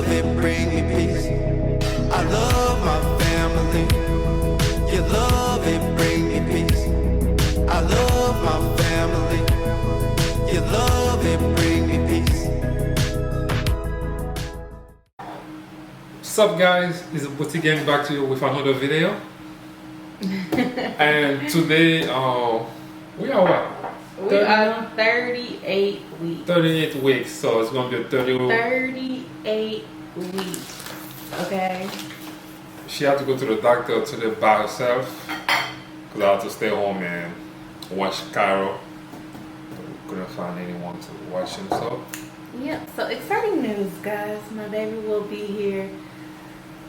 love, it bring me peace. I love my family. Your love, it bring me peace. I love my family. Your love, it bring me peace. What's up, guys? It's Booty getting back to you with another video. And today, we are what? We are on 38 weeks. 38 weeks, so it's gonna be 38 weeks. Okay. She had to go to the doctor today by herself because I had to stay home and watch Cairo. We couldn't find anyone to watch him, so. Yep. So exciting news, guys. My baby will be here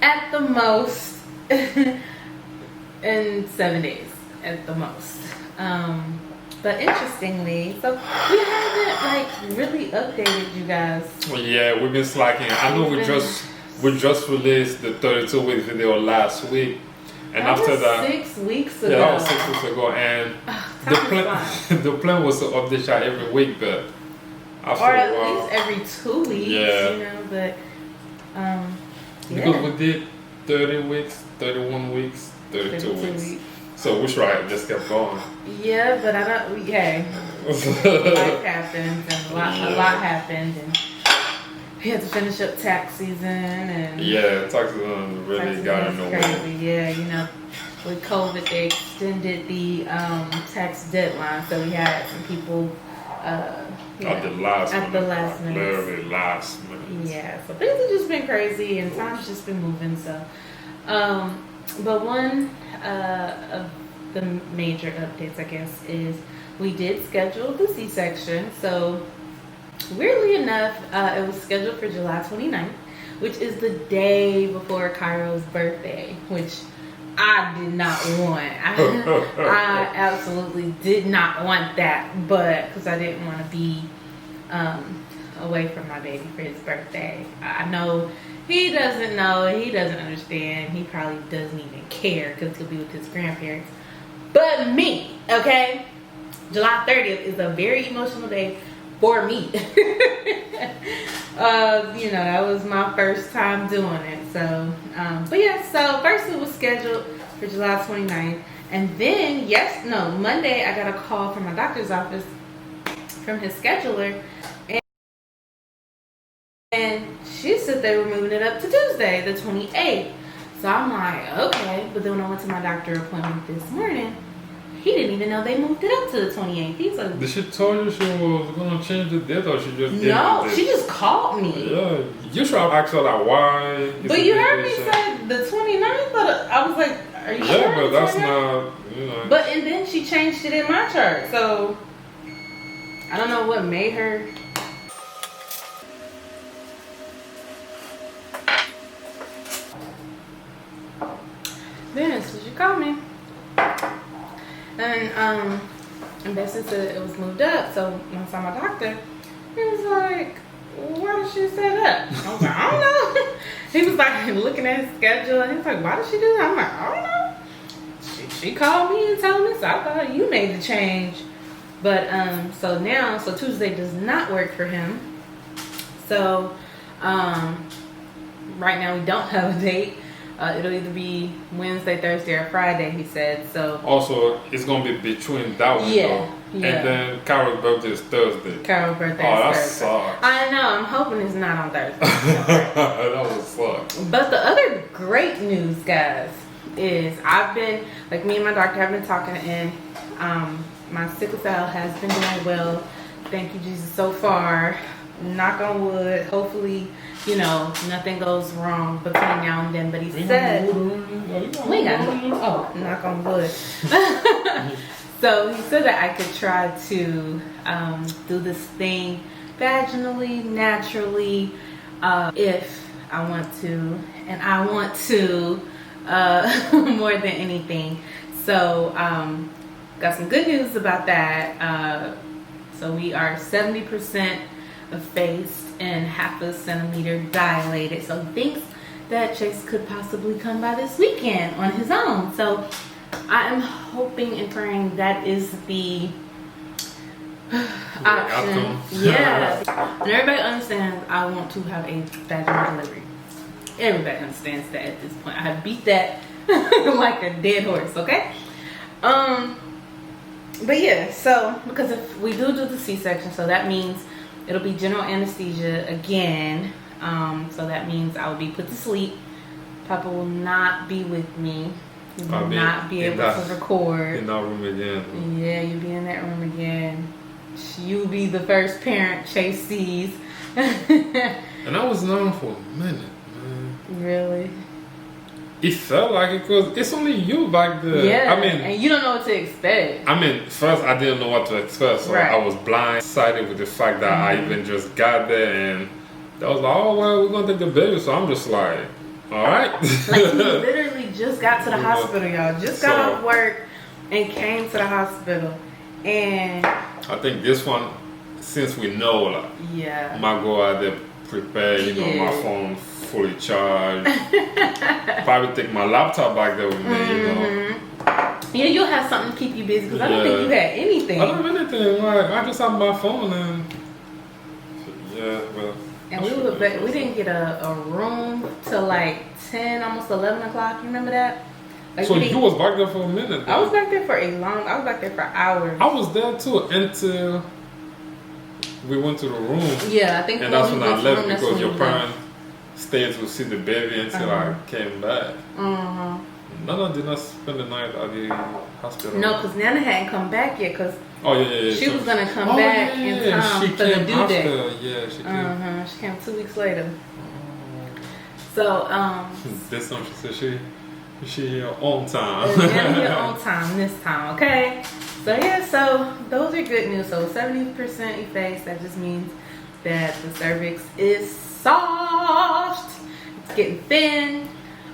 at the most in 7 days, at the most. But interestingly, so we haven't really updated you guys. Well, yeah, we've been slacking. I know we just released the 32-week video last week, and that after was that, 6 weeks ago. yeah, that was 6 weeks ago, and the plan was to update y'all every week, but after or a at while, least every 2 weeks. Yeah. You know, but yeah. because we did 30 weeks, 31 weeks, 32 weeks. So we should have just kept going. Yeah, but I don't. Hey, life happens, and a lot happened, and we had to finish up tax season, and yeah, tax season really got in the way. Crazy. Yeah, you know, with COVID, they extended the tax deadline, so we had some people At the last minute. Literally last minute. Yeah, so things have just been crazy, and time's just been moving. So, but one of the major updates, I guess, is we did schedule the C-section. So weirdly enough, it was scheduled for July 29th, which is the day before Cairo's birthday, which I did not want. I absolutely did not want that, but because I didn't want to be away from my baby for his birthday. I know he doesn't know, he doesn't understand, he probably doesn't even care because he'll be with his grandparents. But me, okay? July 30th is a very emotional day for me. You know, that was my first time doing it. So, but yeah, so first it was scheduled for July 29th. And then, Monday I got a call from my doctor's office from his scheduler. And she said they were moving it up to Tuesday, the 28th. So I'm like, okay. But then when I went to my doctor appointment this morning, he didn't even know they moved it up to the 28th. He's like, did she tell you she was going to change the date, or she just did no, it? she just called me. Yeah, you should have asked her like why. But you heard me say the 29th, but I was like, are you sure? Yeah, but that's not, you know. But and then she changed it in my chart. So I don't know what made her. Then so she called me, and basically said it was moved up. So when I saw my doctor, he was like, why did she say that? I was like, I don't know. He was like looking at his schedule, and he was like, why did she do that? I'm like, I don't know. She called me and told me, so I thought you made the change. But so Tuesday does not work for him. So right now we don't have a date. It'll either be Wednesday, Thursday, or Friday, he said. So also, it's gonna be between that one though. And then Carol's birthday is Thursday. Carol's birthday is that Thursday. sucks. I know. I'm hoping it's not on Thursday. That would suck. But the other great news, guys, is I've been, like, me and my doctor have been talking, and my sickle cell has been doing well. Thank you, Jesus, so far. Knock on wood. Hopefully, you know, nothing goes wrong between now and then. But he said, we got knock on wood. So he said that I could try to do this thing vaginally, naturally, if I want to, and I want to more than anything. So got some good news about that. So we are 70% effaced and 0.5 centimeter dilated. So he thinks that Chase could possibly come by this weekend on his own. So I am hoping and praying that is the option. Yeah. And everybody understands I want to have a vaginal delivery. Everybody understands that at this point. I have beat that like a dead horse, okay? But yeah, so because if we do the C-section, so that means it'll be general anesthesia again. So that means I will be put to sleep. Papa will not be with me. He will not be able to record. In that room again. Yeah, you'll be in that room again. You'll be the first parent Chase sees. And I was known for a minute, man. Really? It felt like it because it's only you back there. Yeah, I mean, and you don't know what to expect. I mean, first I didn't know what to expect, so Right. I was blindsided with the fact that I even just got there and they was like, oh well, we're gonna take the baby, so I'm just like, all right. Like he literally just got to the hospital, y'all. Just got off work and came to the hospital, and I think this one, since we know, like, yeah, might go out there prepared, you know, my phone fully charged. Probably take my laptop back there with me, you know. Yeah, you'll have something to keep you busy because I don't think you had anything. I don't have anything. Like I just have my phone and yeah, well. And we didn't get a room till like 10, almost 11 o'clock. You remember that? Like So you was back there for a minute. Then. I was back there for hours. I was there too until we went to the room. Yeah, I think. And that's when I left room, because your parents stayed to see the baby until I came back. Nana did not spend the night at the hospital. No, because Nana hadn't come back yet. Cause yeah. she was gonna come back in time for the due date. Yeah, she came. She came 2 weeks later. So This time she said she here on time. here on time this time, okay? So yeah, so those are good news. So 70% effaced. That just means that the cervix is soft. It's getting thin.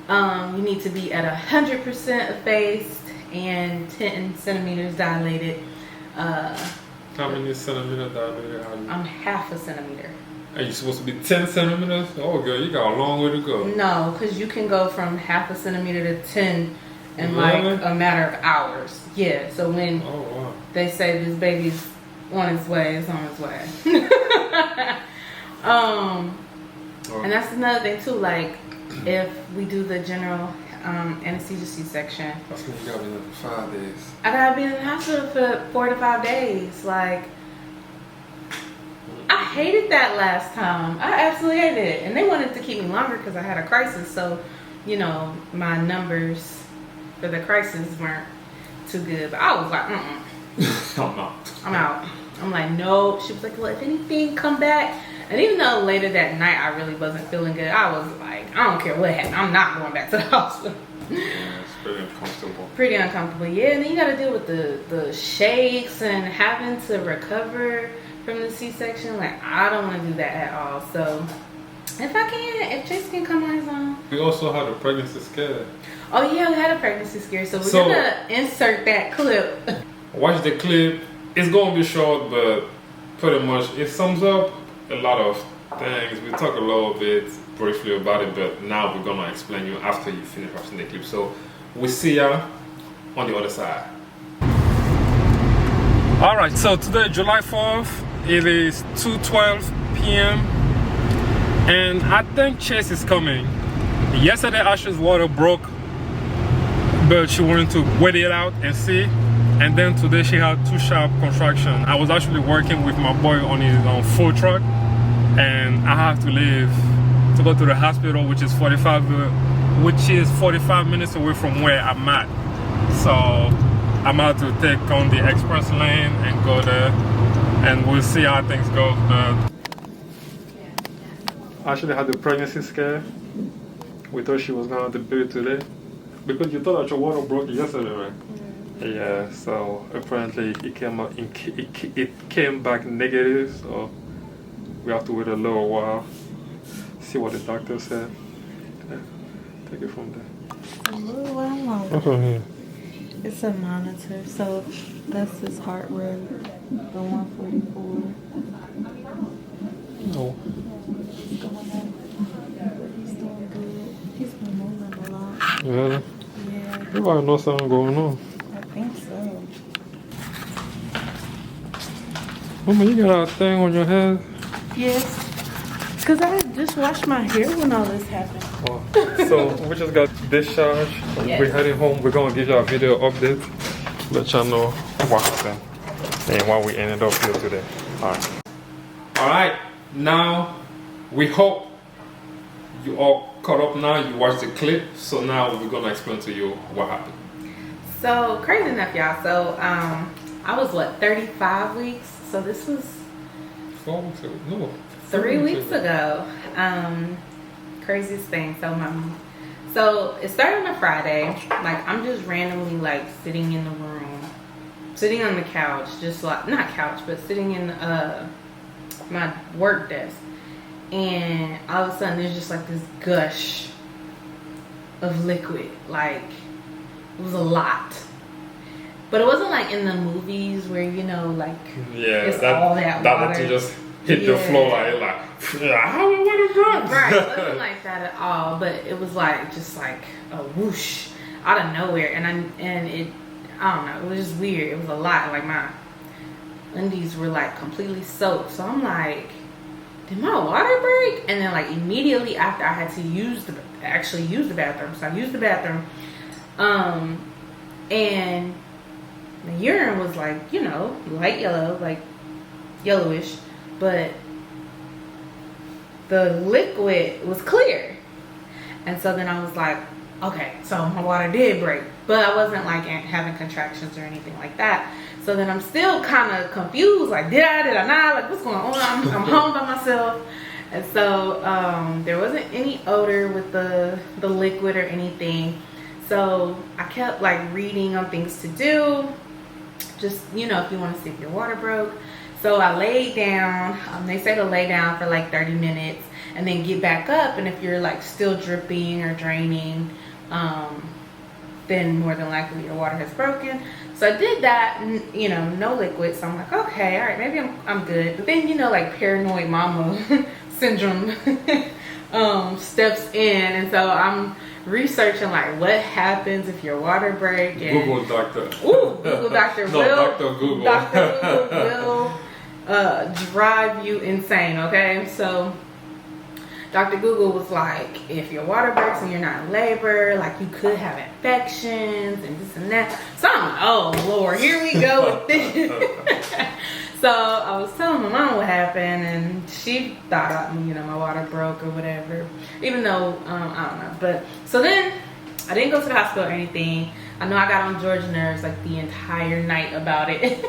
You need to be at 100% effaced and 10 centimeters dilated. How many centimeters dilated are you? I'm half a centimeter. Are you supposed to be 10 centimeters? Oh, girl, you got a long way to go. No, because you can go from half a centimeter to 10 in Really? like a matter of hours. Yeah, so when they say this baby's on its way, it's on its way. And that's another thing too, like if we do the general anesthesia C-section, That's when you gotta be there for 5 days. I gotta be in the hospital for 4 to 5 days. Like, I hated that last time. I absolutely hated it. And they wanted to keep me longer because I had a crisis. So, you know, my numbers for the crisis weren't too good. But I was like, I'm out. I'm like, no. She was like, well, if anything, come back. And even though later that night I really wasn't feeling good, I was like, I don't care what happened. I'm not going back to the hospital. Yeah, it's pretty uncomfortable. Pretty uncomfortable, yeah. And then you got to deal with the shakes and having to recover from the C-section. Like, I don't want to do that at all. So if Chase can come on his own. We also had a pregnancy scare. Oh yeah, we had a pregnancy scare. So we're gonna insert that clip. Watch the clip. It's gonna be short, but pretty much it sums up a lot of things. We talk a little bit briefly about it, but now we're gonna explain you after you finish watching the clip. So we see ya on the other side. All right, so today, July 4th, it is 2:12 p.m. and I think Chase is coming. Yesterday, Ashley's water broke, but she wanted to wait it out and see. And then today she had 2 sharp contractions. I was actually working with my boy on his food truck, and I have to leave to go to the hospital, which is 45 minutes away from where I'm at. So I'm about to take on the express lane and go there, and we'll see how things go. I actually had the pregnancy scare. We thought she was gonna have the baby today because you thought that your water broke yesterday, right? Yeah, so apparently it came back negative, so we have to wait a little while, see what the doctor said. Yeah, take it from there. A little while longer. What's on here? It's a monitor, so that's his heart rate, the 144. No. He's going up, but he's doing good. He's been moving a lot. Really? Yeah. You probably know something going on. I think so. Mama, you got a thing on your head? Yes. Because I just washed my hair when all this happened. Oh. So we just got discharged. Yes. We're heading home. We're gonna give you a video update. Let y'all know what happened and why we ended up here today. Alright. Now we hope you all caught up now. You watched the clip. So now we're gonna explain to you what happened. So crazy enough, y'all. So I was what, 35 weeks? So this was 4 weeks ago. No. 3 weeks ago. Craziest thing. So it started on a Friday. Like I'm just randomly like sitting in the room, sitting on the couch, just like not couch, but sitting in my work desk, and all of a sudden there's just like this gush of liquid. Like it was a lot. But it wasn't like in the movies where, you know, like it's all that water. That just hit the floor like how I want to run. Right, it wasn't like that at all. But it was like just like a whoosh out of nowhere, and I don't know, it was just weird. It was a lot. Like my undies were like completely soaked. So I'm like, did my water break? And then like immediately after, I had to actually use the bathroom. So I used the bathroom, and the urine was like, you know, light yellow, like yellowish, but the liquid was clear. And so then I was like, okay, so my water did break, but I wasn't like having contractions or anything like that. So then I'm still kind of confused, like did I not, like what's going on? I'm home by myself. And so there wasn't any odor with the liquid or anything. So I kept like reading on things to do, just, you know, if you want to see if your water broke. So I laid down. They say to lay down for like 30 minutes and then get back up. And if you're like still dripping or draining, then more than likely your water has broken. So I did that, you know, no liquid. So I'm like, okay, all right, maybe I'm good. But then, you know, like paranoid mama syndrome steps in. And so I'm researching like what happens if your water break. And Google doctor. Ooh, Google doctor No, will. Dr. Google. Dr. Google will drive you insane, okay? So Dr. Google was like, if your water breaks and you're not in labor, like you could have infections and this and that. So I'm like, oh Lord, here we go with this. So I was telling my mom what happened, and she thought, you know, my water broke or whatever, even though, I don't know. But so then I didn't go to the hospital or anything. I know I got on George's nerves like the entire night about it.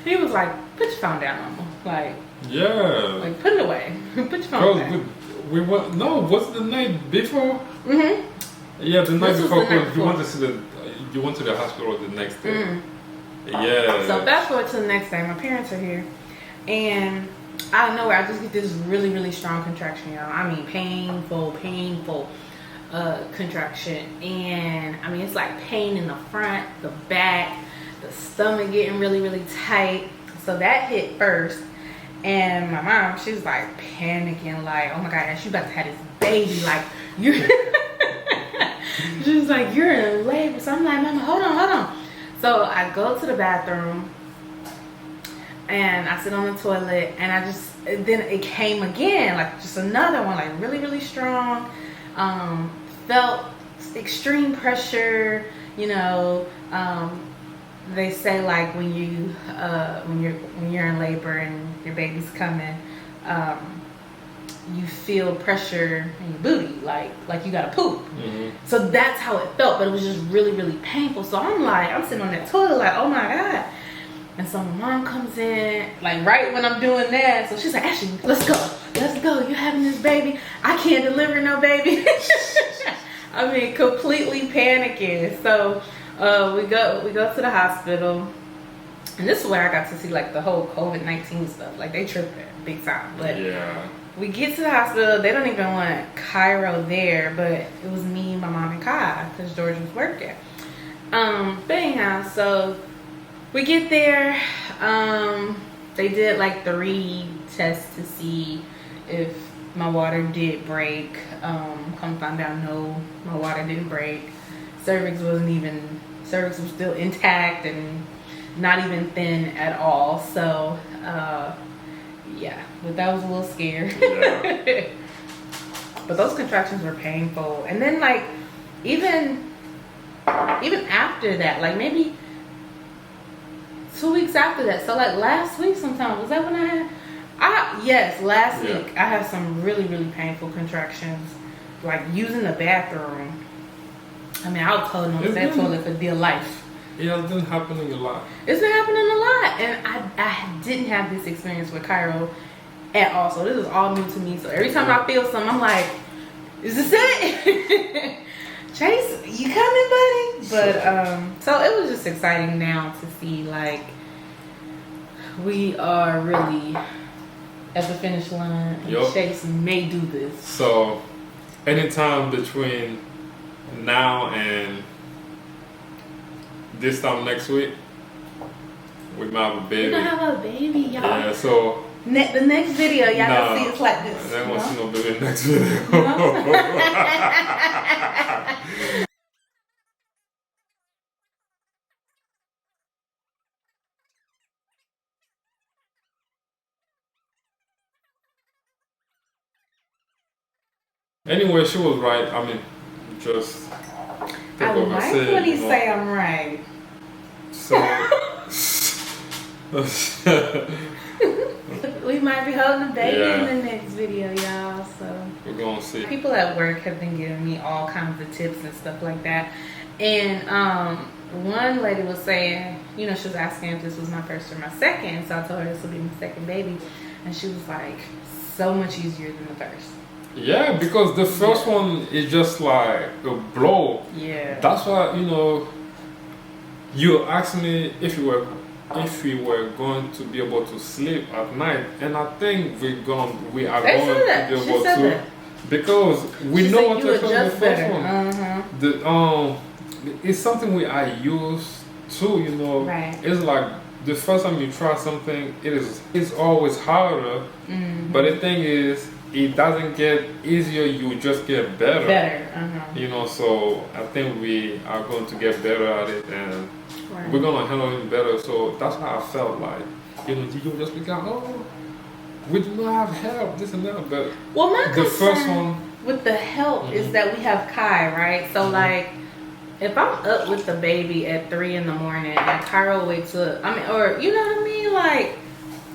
He was like, put your phone down, mama. Like, yeah. Like, put it away. Put your phone down. We went, no, what's the night before? Mm-hmm. Yeah, the night before, you went to the hospital the next day. Mm. Yeah. So fast forward to the next day, my parents are here, and out of nowhere, I just get this really, really strong contraction, y'all. I mean, painful contraction. And I mean, it's like pain in the front, the back, the stomach getting really, really tight. So that hit first. And my mom, she was like panicking, like, oh my God, she about to have this baby. Like, you're, she was like, you're in labor. So I'm like, Mama, hold on. So I go to the bathroom and I sit on the toilet, and then it came again, like just another one, like really, really strong. Felt extreme pressure, you know. They say like when you're in labor and your baby's coming, you feel pressure in your booty, like you gotta poop. Mm-hmm. So that's how it felt, but it was just really, really painful. So I'm sitting on that toilet like, oh my God. And so my mom comes in, like right when I'm doing that. So she's like, Ashley, let's go. You're having this baby. I can't deliver no baby. I mean, completely panicking. So we go to the hospital, and this is where I got to see like the whole COVID-19 stuff. Like they tripped big time. But yeah, we get to the hospital. They don't even want Cairo there, but it was me, my mom, and Kai, because George was working. But anyhow, so we get there. They did like 3 tests to see if my water did break. Come find out, no, my water didn't break. Cervix was still intact, and not even thin at all. So yeah, but that was a little scared. Yeah. But those contractions were painful. And then like even after that, like maybe 2 weeks after that, so like last week sometime, was that when I had yes, last week I had some really, really painful contractions, like using the bathroom. I mean, I was holding on to that toilet for dear life. Yeah, it's been happening a lot. It's been happening a lot, and I didn't have this experience with Cairo at all, so this is all new to me. So every time I feel something, I'm like, is this it? Chase, you coming, buddy? But so it was just exciting now to see like we are really at the finish line, and Chase may do this. So anytime between now and this time next week, we might have a baby. We're gonna have a baby, y'all. Yeah, so the next video, y'all gonna see it's like this. I don't want to see no baby in the next video. Anyway, she was right. I mean, just I like when he say I'm right. So we might be holding a baby in the next video, y'all. So we're gonna see. People at work have been giving me all kinds of tips and stuff like that. And one lady was saying, you know, she was asking if this was my first or my second. So I told her this will be my second baby, and she was like, so much easier than the first. Yeah, because the first one is just like a blow. Yeah. That's why, you know, you asked me if we were going to be able to sleep at night, and I think we are going to be able to, because we know what to do the first one. It's something we are used to, you know. Right. It's like the first time you try something, it's always harder. But the thing is, it doesn't get easier, you just get better. You know, so I think we are going to get better at it, and we're going to handle it better. So that's how I felt like, you know, you just become, oh, we do not have help, this and that. But well, my the first one with the help is that we have Kai, right? So like, if I'm up with the baby at 3 in the morning and Cairo wakes up, I mean, or you know what I mean, like,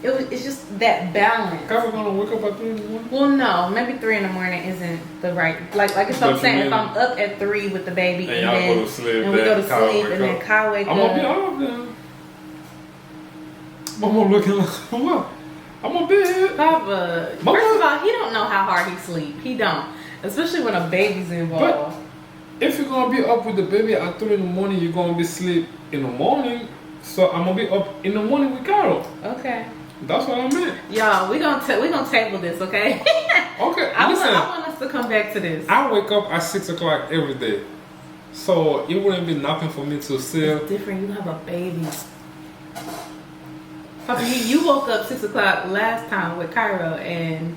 it's just that balance. Cairo gonna wake up at 3 in the morning? Well, no, maybe 3 in the morning isn't the right. Like if I'm saying, if I'm up at 3 with the baby and then go to sleep, and we go to sleep and then Kai wake up, I'm gonna be off then. I'm gonna look like what? I'm gonna be here. Papa, first of all, he don't know how hard he sleep. He don't, especially when a baby's involved. But if you're gonna be up with the baby at 3 in the morning, you're gonna be asleep in the morning. So I'm gonna be up in the morning with Carol. Okay. That's what I meant. Y'all, we gonna table this, okay? Okay. I want us to come back to this. I wake up at 6 o'clock every day, so it wouldn't be nothing for me to see. It's different. You have a baby. Papa, you woke up 6 o'clock last time with Cairo and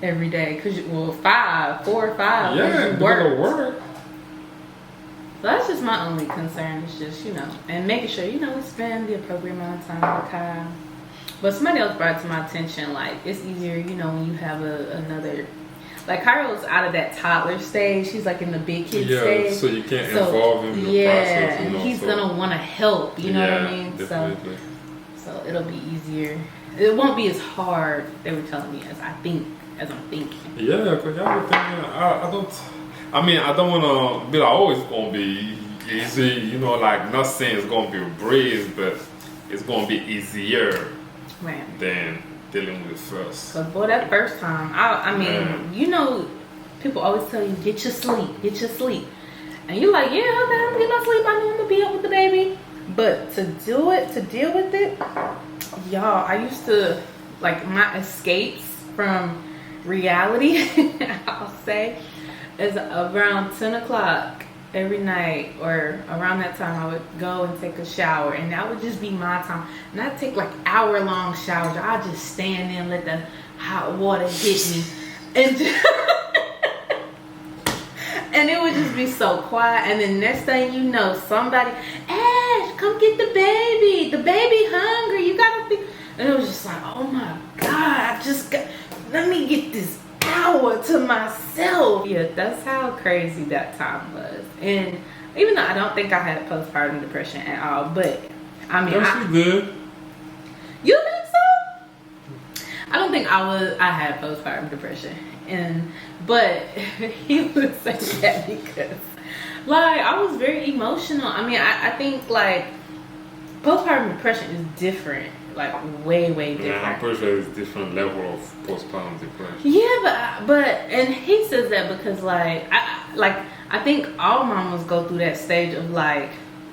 every day, 4 or 5. Yeah, you work. So that's just my only concern. It's just, you know, and making sure, you know, we spend the appropriate amount of time with Kai. But somebody else brought it to my attention, like, it's easier, you know, when you have another, like, Cairo's out of that toddler stage. He's like in the big kid stage. Yeah, so you can't involve him in the process. And he's gonna want to help, you know what I mean? Definitely. So it'll be easier. It won't be as hard, they were telling me, as I'm thinking. Yeah, because y'all were thinking, I don't want to be like, oh, it's going to be easy, you know, like, not saying it's going to be a breeze, but it's going to be easier than dealing with first. Because, boy, that first time, I mean, you know, people always tell you, get your sleep. And you're like, yeah, okay, I'm going to get my sleep. I know I'm going to be up with the baby. But to deal with it, y'all, I used to, like, my escapes from reality, I'll say, is around 10 o'clock every night, or around that time I would go and take a shower, and that would just be my time. And I'd take like hour-long showers. I'd just stand there and let the hot water hit me, and and it would just be so quiet. And then next thing you know, somebody, Ash, come get the baby. The baby hungry. You gotta be. And it was just like, oh my God, let me get this hour to myself. Yeah, that's how crazy that time was. And even though I don't think I had postpartum depression at all, but I mean, yes, you did. You think so? I don't think I had postpartum depression, but he would say that because, like, I was very emotional. I mean, I think like postpartum depression is different, like way different. Yeah, I'm pretty sure it's different level of postpartum depression. Yeah, but and he says that because I think all mamas go through that stage of like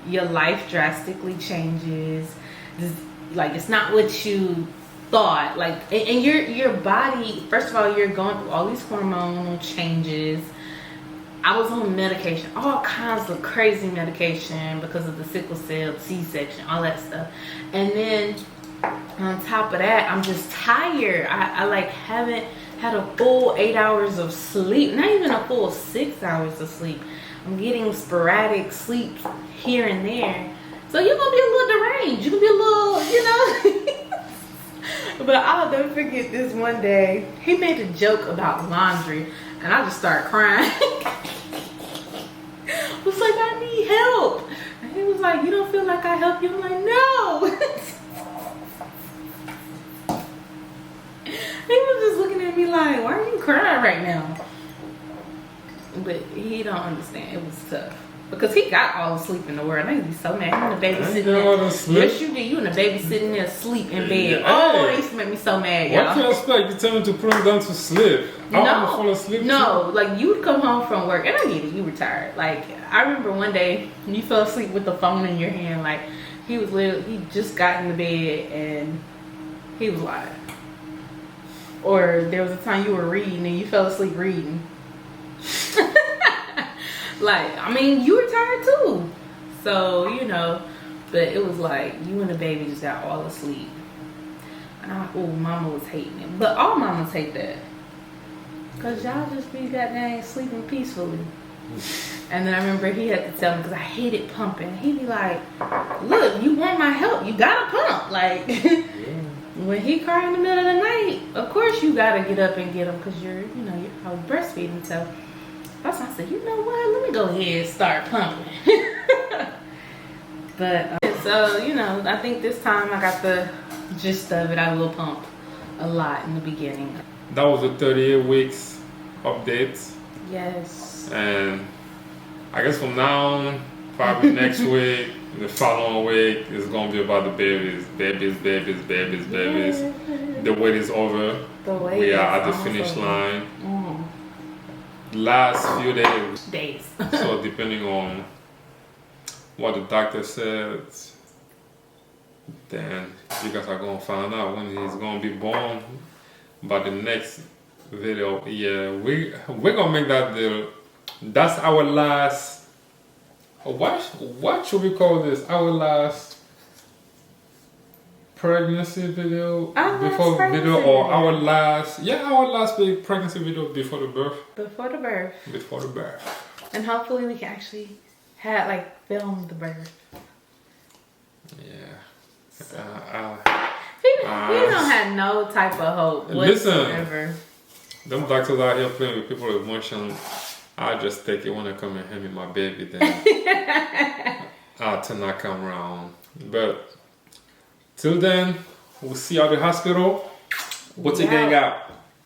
your life drastically changes. Like it's not what you thought. Like and your body. First of all, you're going through all these hormonal changes. I was on medication, all kinds of crazy medication because of the sickle cell, CSection, all that stuff. And then on top of that, I'm just tired. I like haven't had a full 8 hours of sleep, not even a full 6 hours of sleep. I'm getting sporadic sleep here and there. So you're gonna be a little deranged. You're gonna be a little, you know. But I'll never forget this one day. He made a joke about laundry, and I just started crying. I was like, I need help. And he was like, you don't feel like I help you? I'm like, no. He was just looking at me like, why are you crying right now? But he don't understand. It was tough. Because he got all the sleep in the world. I used to be so mad. You and the baby sitting there. Yes, you did. You and the baby sitting there asleep in bed. Oh, they used to make me so mad, y'all. What do you expect? You tell me to put him down to sleep. I want to fall asleep. No, like you would come home from work, and I get it. You were tired. Like I remember one day you fell asleep with the phone in your hand. Like he just got in the bed and he was lying. Or there was a time you were reading and you fell asleep reading. Like, I mean, you were tired too. So, you know, but it was like you and the baby just got all asleep. And mama was hating it. But all mamas hate that. Because y'all just be goddamn sleeping peacefully. And then I remember he had to tell me, because I hated pumping. He'd be like, look, you want my help. You got to pump. Like, when he cried in the middle of the night, of course you got to get up and get him because you're I was breastfeeding. So that's why I said, you know what? Let me go ahead and start pumping. But, so, I think this time I got the gist of it. I will pump a lot in the beginning. That was the 38 weeks update. Yes. And I guess from now on, probably next week, the following week is going to be about the babies. Babies. The wait is over. We are at the finish line. Last few days. So depending on what the doctor said, then you guys are going to find out when he's going to be born. But the next video, yeah, we're gonna make that that's our last. What should we call this? Our last pregnancy video before our last big pregnancy video before the birth. Before the birth. And hopefully we can actually film the birth. Yeah. So. We don't have no type of hope whatsoever. Listen, them doctors out here playing with people's emotions. I just take it when they come and hand me my baby, then I'll turn that camera on. But till then, we'll see you at the hospital. What's your gang out?